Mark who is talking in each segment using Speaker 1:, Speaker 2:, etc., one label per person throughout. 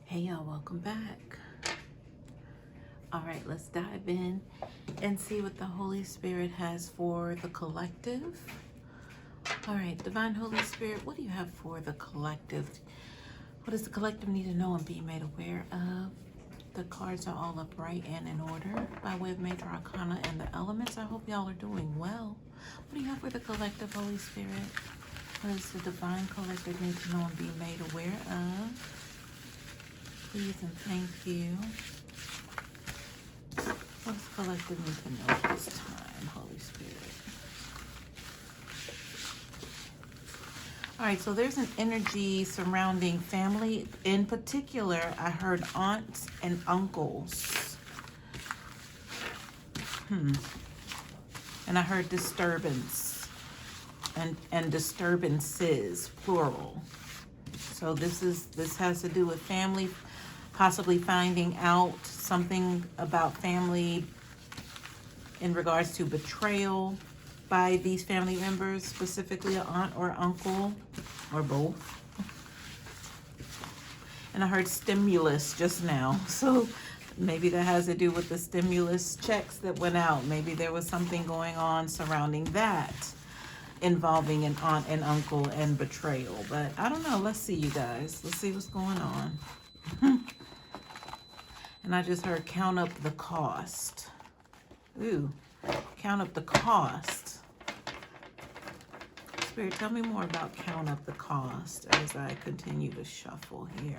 Speaker 1: Hey y'all, welcome back. All right, let's dive in and see what the Holy Spirit has for the collective. All right, Divine Holy Spirit, what do you have for the collective? What does the collective need to know and be made aware of? The cards are all upright and in order by way of Major Arcana and the elements. I hope y'all are doing well. What do you have for the collective, Holy Spirit? What does the Divine Collective need to know and be made aware of? Please and thank you. What does the collective need to know this time, Holy Spirit? All right, so there's an energy surrounding family. In particular, I heard aunts and uncles. And I heard disturbance and disturbances, plural. So this has to do with family, possibly finding out something about family in regards to betrayal by these family members, specifically an aunt or uncle, or both. And I heard stimulus just now. So maybe that has to do with the stimulus checks that went out. Maybe there was something going on surrounding that, involving an aunt and uncle and betrayal. But I don't know. Let's see, you guys. Let's see what's going on. And I just heard count up the cost. Ooh, count up the cost. Spirit, tell me more about count up the cost as I continue to shuffle here.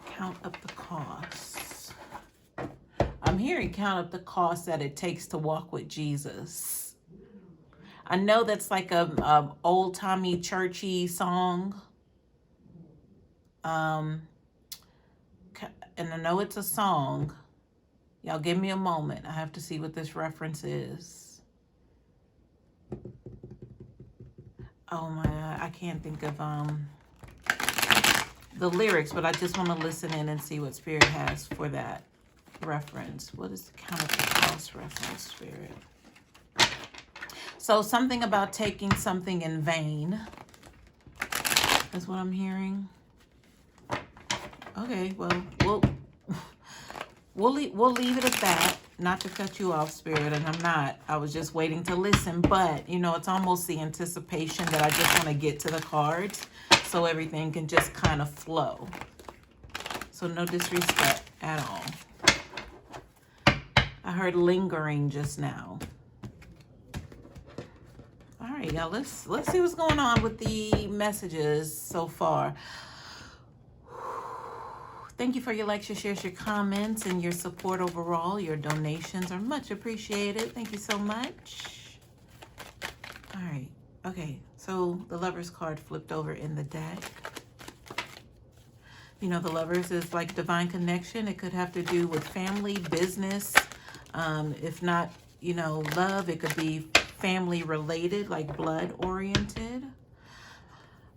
Speaker 1: Count up the costs. I'm hearing count up the cost that it takes to walk with Jesus. I know that's like a old-timey churchy song. And I know it's a song. Y'all give me a moment. I have to see what this reference is. Oh my God, I can't think of the lyrics, but I just want to listen in and see what Spirit has for that reference. What is the count of the cost reference, Spirit? So something about taking something in vain. That's what I'm hearing. Okay, well, we'll leave it at that. Not to cut you off, Spirit, and I'm not. I was just waiting to listen, but, you know, it's almost the anticipation that I just want to get to the cards so everything can just kind of flow. So no disrespect at all. I heard lingering just now. All right, y'all, let's see what's going on with the messages so far. Thank you for your likes, your shares, your comments, and your support overall. Your donations are much appreciated. Thank you so much. All right. Okay. So the Lovers card flipped over in the deck. You know, the Lovers is like divine connection. It could have to do with family, business. If not, you know, love, it could be family related, like blood oriented.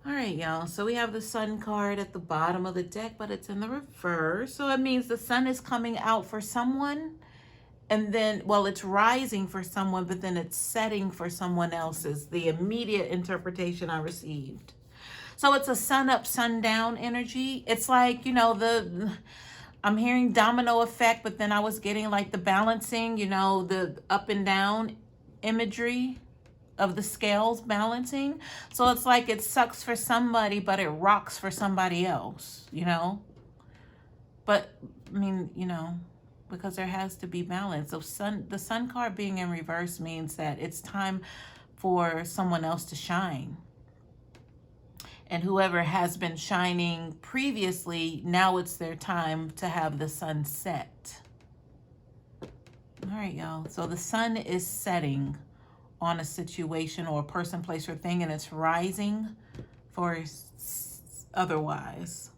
Speaker 1: All right, y'all. So we have the Sun card at the bottom of the deck, but it's in the reverse. So it means the sun is coming out for someone, and then, well, it's rising for someone, but then it's setting for someone else is the immediate interpretation I received. So it's a sun up, sun down energy. It's like, you know, I'm hearing domino effect, but then I was getting like the balancing, you know, the up and down imagery of the scales balancing. So it's like it sucks for somebody, but it rocks for somebody else, you know? But, I mean, you know, because there has to be balance. So the sun card being in reverse means that it's time for someone else to shine. And whoever has been shining previously, now it's their time to have the sun set. All right, y'all. So the sun is setting on a situation or a person, place, or thing, and it's rising for otherwise.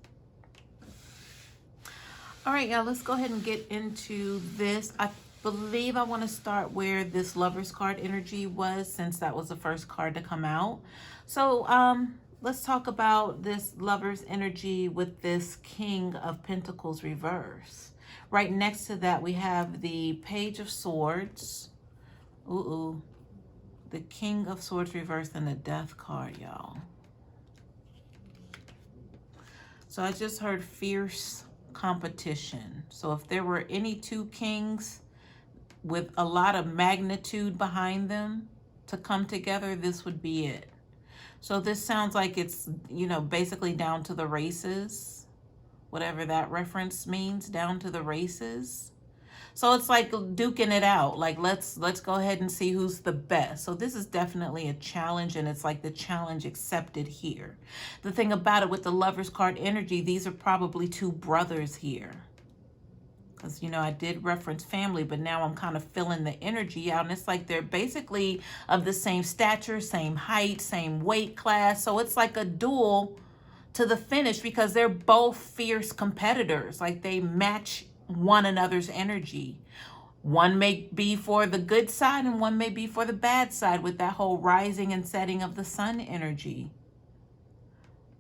Speaker 1: All right, y'all, let's go ahead and get into this. I believe I want to start where this Lovers card energy was, since that was the first card to come out. So let's talk about this Lovers energy with this King of Pentacles reverse. Right next to that, we have the Page of Swords. Ooh. The King of Swords reversed and the Death card, y'all. So I just heard fierce competition. So if there were any two kings with a lot of magnitude behind them to come together, this would be it. So this sounds like it's, you know, basically down to the races, whatever that reference means, down to the races. So it's like duking it out. Like let's go ahead and see who's the best. So this is definitely a challenge, and it's like the challenge accepted here. The thing about it with the Lovers card energy, these are probably two brothers here. Because, you know, I did reference family, but now I'm kind of filling the energy out. And it's like they're basically of the same stature, same height, same weight class. So it's like a duel to the finish because they're both fierce competitors. Like they match one another's energy. One may be for the good side and one may be for the bad side with that whole rising and setting of the sun energy.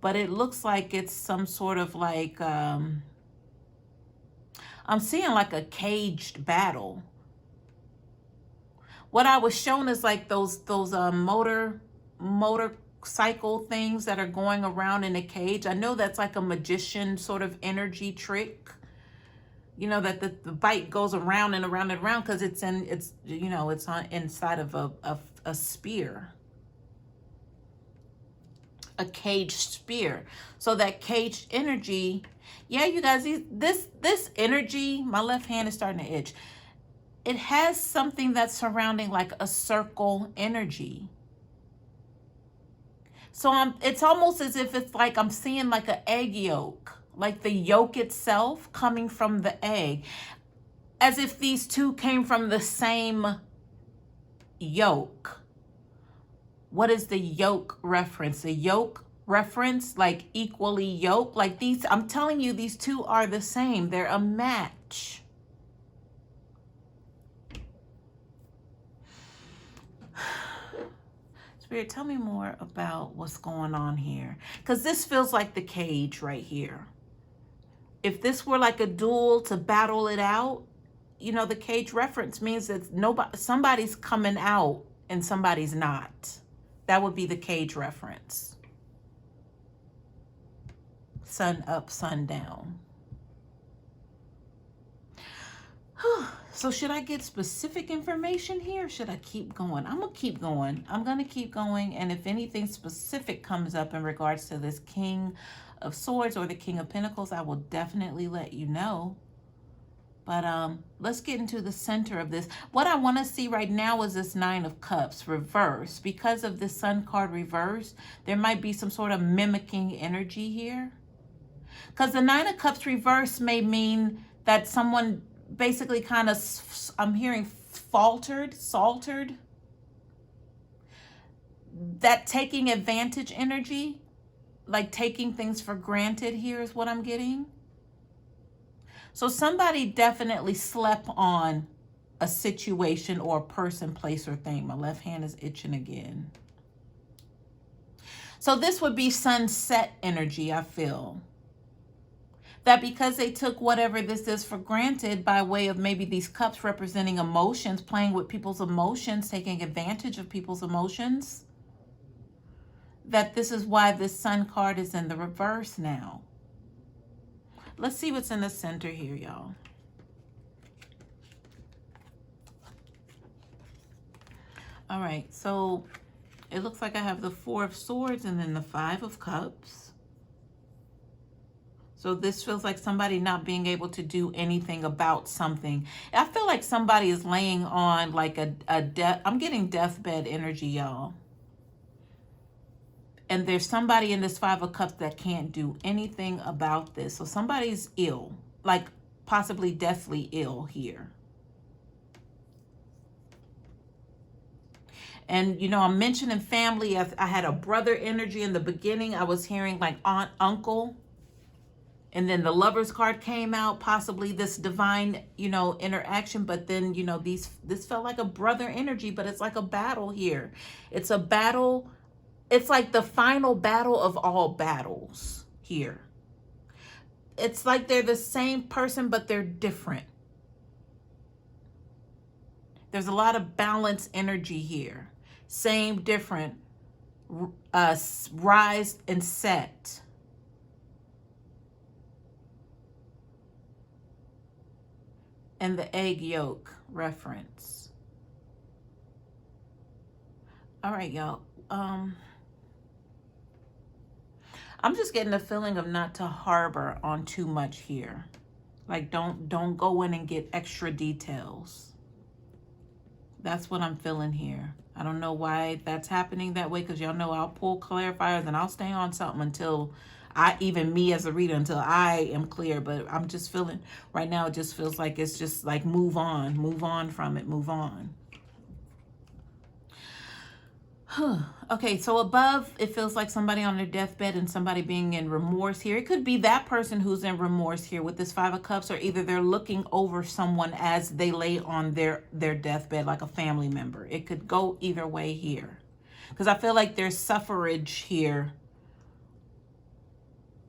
Speaker 1: But it looks like it's some sort of like, I'm seeing like a caged battle. What I was shown is like those motorcycle things that are going around in a cage. I know that's like a magician sort of energy trick. You know, that the bike goes around and around and around because it's you know, it's on inside of a spear. A caged spear. So that caged energy, yeah, you guys, this energy, my left hand is starting to itch. It has something that's surrounding like a circle energy. So it's almost as if it's like I'm seeing like an egg yolk. Like the yolk itself coming from the egg, as if these two came from the same yolk. What is the yolk reference? The yolk reference, like equally yolk, like these, I'm telling you, these two are the same. They're a match. Spirit, tell me more about what's going on here, because this feels like the cage right here. If this were like a duel to battle it out, you know, the cage reference means that somebody's coming out and somebody's not. That would be the cage reference. Sun up, sun down. So should I get specific information here? Should I keep going? I'm going to keep going. I'm going to keep going. And if anything specific comes up in regards to this King of Swords or the King of Pentacles, I will definitely let you know. But let's get into the center of this. What I want to see right now is this Nine of Cups reverse. Because of the Sun card reverse, there might be some sort of mimicking energy here. Because the Nine of Cups reverse may mean that someone basically kind of, I'm hearing saltered. That taking advantage energy, like taking things for granted here is what I'm getting. So somebody definitely slept on a situation or a person, place, or thing. My left hand is itching again. So this would be sunset energy, I feel. That because they took whatever this is for granted by way of maybe these cups representing emotions, playing with people's emotions, taking advantage of people's emotions, that this is why this Sun card is in the reverse now. Let's see what's in the center here, y'all. All right, so it looks like I have the Four of Swords and then the Five of Cups. So this feels like somebody not being able to do anything about something. I feel like somebody is laying on like a death. I'm getting deathbed energy, y'all. And there's somebody in this Five of Cups that can't do anything about this. So somebody's ill, like possibly deathly ill here. And, you know, I'm mentioning family. I had a brother energy in the beginning. I was hearing like aunt, uncle. And then the Lovers card came out, possibly this divine, you know, interaction. But then, you know, this felt like a brother energy, but it's like a battle here. It's a battle. It's like the final battle of all battles here. It's like they're the same person, but they're different. There's a lot of balance energy here. Same, different, rise and set. and the egg yolk reference. All right, y'all. I'm just getting the feeling of not to harbor on too much here. Like don't go in and get extra details. That's what I'm feeling here. I don't know why that's happening that way, because y'all know I'll pull clarifiers and I'll stay on something until even me as a reader, until I am clear. But I'm just feeling right now, it just feels like it's just like move on from it, move on. Okay, so above, it feels like somebody on their deathbed and somebody being in remorse here. It could be that person who's in remorse here with this Five of Cups, or either they're looking over someone as they lay on their deathbed, like a family member. It could go either way here, because I feel like there's suffrage here.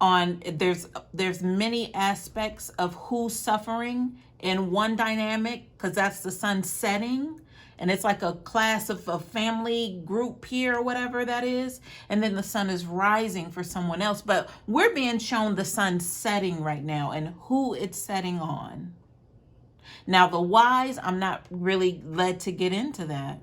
Speaker 1: There's many aspects of who's suffering in one dynamic, because that's the sun setting. And it's like a class of a family group here, or whatever that is. And then the sun is rising for someone else. But we're being shown the sun setting right now and who it's setting on. Now, the whys, I'm not really led to get into that.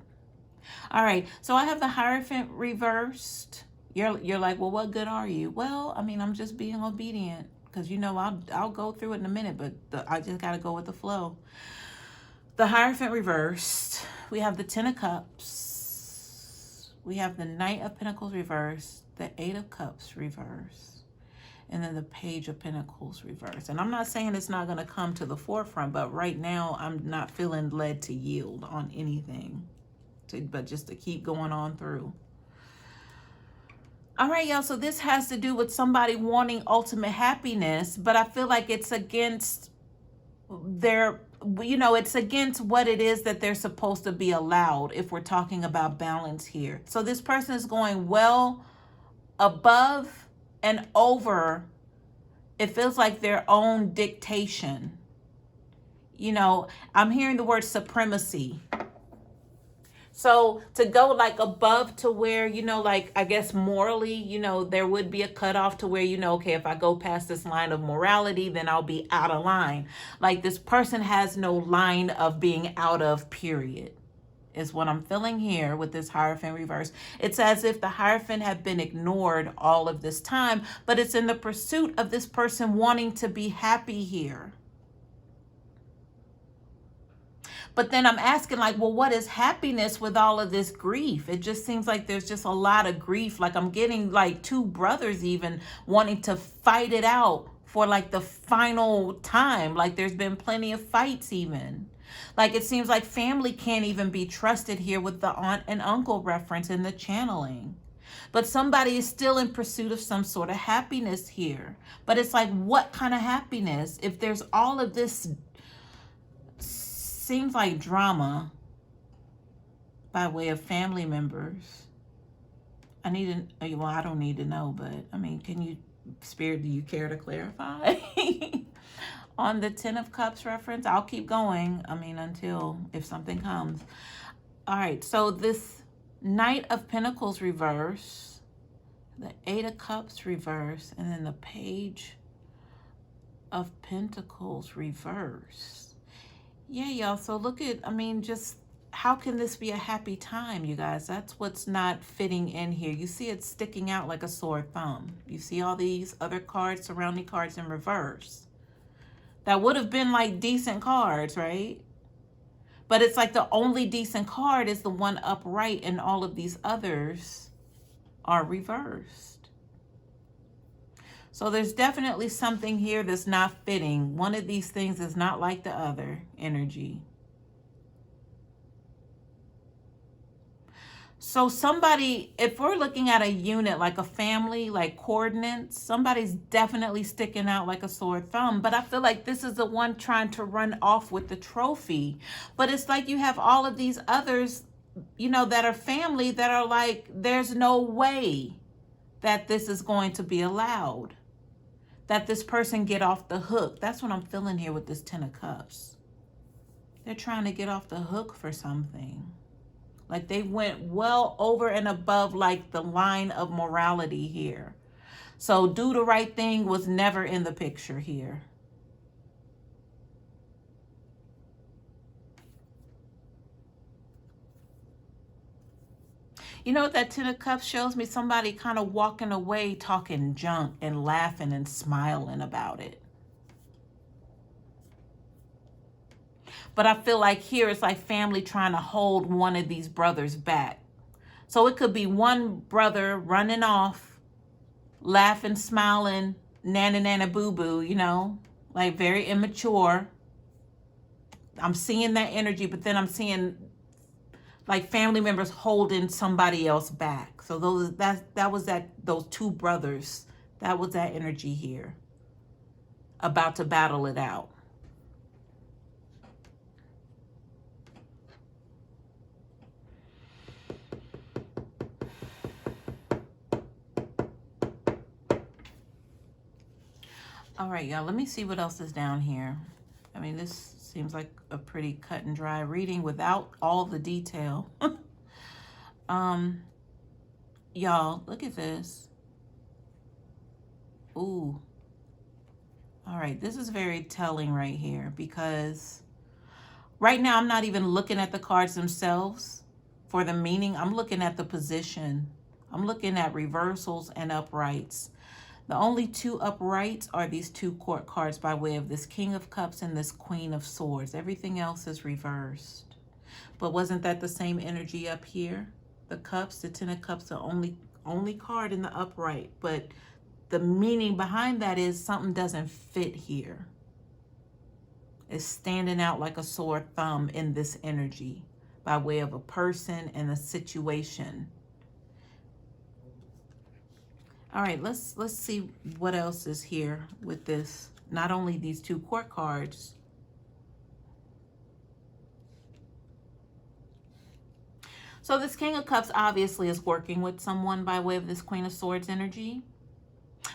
Speaker 1: All right, so I have the Hierophant reversed. You're like, well, what good are you? Well, I mean, I'm just being obedient, because you know I'll go through it in a minute, but I just got to go with the flow. The Hierophant reversed. We have the Ten of Cups. We have the Knight of Pentacles reversed. The Eight of Cups reversed. And then the Page of Pentacles reversed. And I'm not saying it's not going to come to the forefront, but right now I'm not feeling led to yield on anything. But just to keep going on through. All right, y'all. So this has to do with somebody wanting ultimate happiness, but I feel like it's against their, it's against what it is that they're supposed to be allowed, if we're talking about balance here. So this person is going well above and over, it feels like, their own dictation. I'm hearing the word supremacy. So to go like above to where, like, I guess morally, there would be a cutoff to where, okay, if I go past this line of morality, then I'll be out of line. Like, this person has no line of being out of, period, is what I'm feeling here with this Hierophant reverse. It's as if the Hierophant had been ignored all of this time, but it's in the pursuit of this person wanting to be happy here. But then I'm asking, like, well, what is happiness with all of this grief? It just seems like there's just a lot of grief. Like, I'm getting like two brothers even wanting to fight it out for like the final time. Like, there's been plenty of fights even. Like, it seems like family can't even be trusted here with the aunt and uncle reference in the channeling. But somebody is still in pursuit of some sort of happiness here. But it's like, what kind of happiness? If there's all of this, seems like drama by way of family members. I don't need to know, but I mean, can you, Spirit, do you care to clarify? On the Ten of Cups reference, I'll keep going. I mean, until if something comes. All right, so this Knight of Pentacles reverse, the Eight of Cups reverse, and then the Page of Pentacles reverse. Yeah, y'all. So look at, just how can this be a happy time, you guys? That's what's not fitting in here. You see it sticking out like a sore thumb. You see all these other cards, surrounding cards in reverse. That would have been like decent cards, right? But it's like the only decent card is the one upright, and all of these others are reversed. So there's definitely something here that's not fitting. One of these things is not like the other energy. So somebody, if we're looking at a unit, like a family, like coordinates, somebody's definitely sticking out like a sore thumb. But I feel like this is the one trying to run off with the trophy. But it's like you have all of these others, that are family, that are like, there's no way that this is going to be allowed. That this person get off the hook. That's what I'm feeling here with this Ten of Cups. They're trying to get off the hook for something. Like, they went well over and above like the line of morality here. So do the right thing was never in the picture here. You know what that Ten of Cups shows me? Somebody kind of walking away, talking junk and laughing and smiling about it. But I feel like here it's like family trying to hold one of these brothers back. So it could be one brother running off, laughing, smiling, nana nana boo boo, you know, like very immature. I'm seeing that energy, but then I'm seeing like family members holding somebody else back. So those two brothers, that was that energy here, about to battle it out. All right, y'all, let me see what else is down here. I mean, this seems like a pretty cut and dry reading without all the detail. Y'all, look at this. Ooh. All right, this is very telling right here, because right now I'm not even looking at the cards themselves for the meaning. I'm looking at the position. I'm looking at reversals and uprights. The only two uprights are these two court cards by way of this King of Cups and this Queen of Swords. Everything else is reversed. But wasn't that the same energy up here? The Cups, the Ten of Cups, the only card in the upright. But the meaning behind that is something doesn't fit here. It's standing out like a sore thumb in this energy by way of a person and a situation. All right, let's see what else is here with this. Not only these two court cards. So this King of Cups obviously is working with someone by way of this Queen of Swords energy.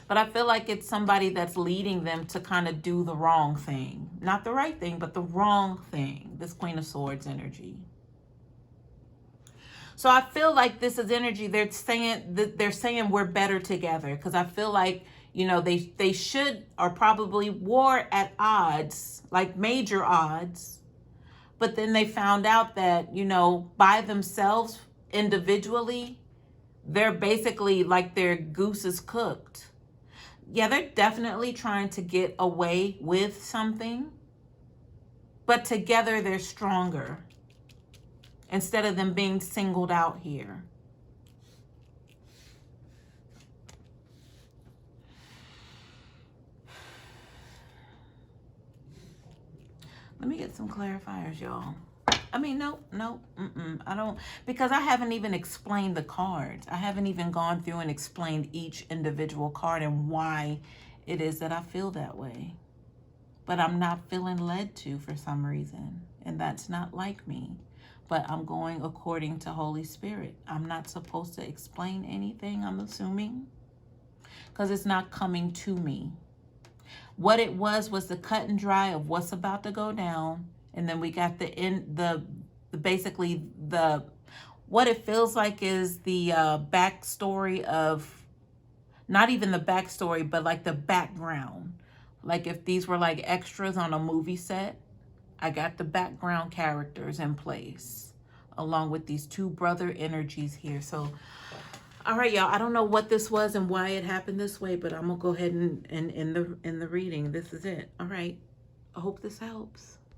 Speaker 1: But I feel like it's somebody that's leading them to kind of do the wrong thing. Not the right thing, but the wrong thing. This Queen of Swords energy. So I feel like this is energy. They're saying we're better together, because I feel like, you know, they should or probably were at odds, like major odds. But then they found out that, you know, by themselves, individually, they're basically like their goose is cooked. Yeah, they're definitely trying to get away with something, but together they're stronger. Instead of them being singled out here. Let me get some clarifiers, y'all. I mean, no, I don't, because I haven't even explained the cards. I haven't even gone through and explained each individual card and why it is that I feel that way. But I'm not feeling led to for some reason, and that's not like me. But I'm going according to Holy Spirit. I'm not supposed to explain anything, I'm assuming, because it's not coming to me. What it was the cut and dry of what's about to go down, and then we got basically what it feels like is the backstory of, not even the backstory, but like the background. Like if these were like extras on a movie set, I got the background characters in place along with these two brother energies here. So, all right, y'all, I don't know what this was and why it happened this way, but I'm gonna go ahead and in the reading, this is it. All right, I hope this helps.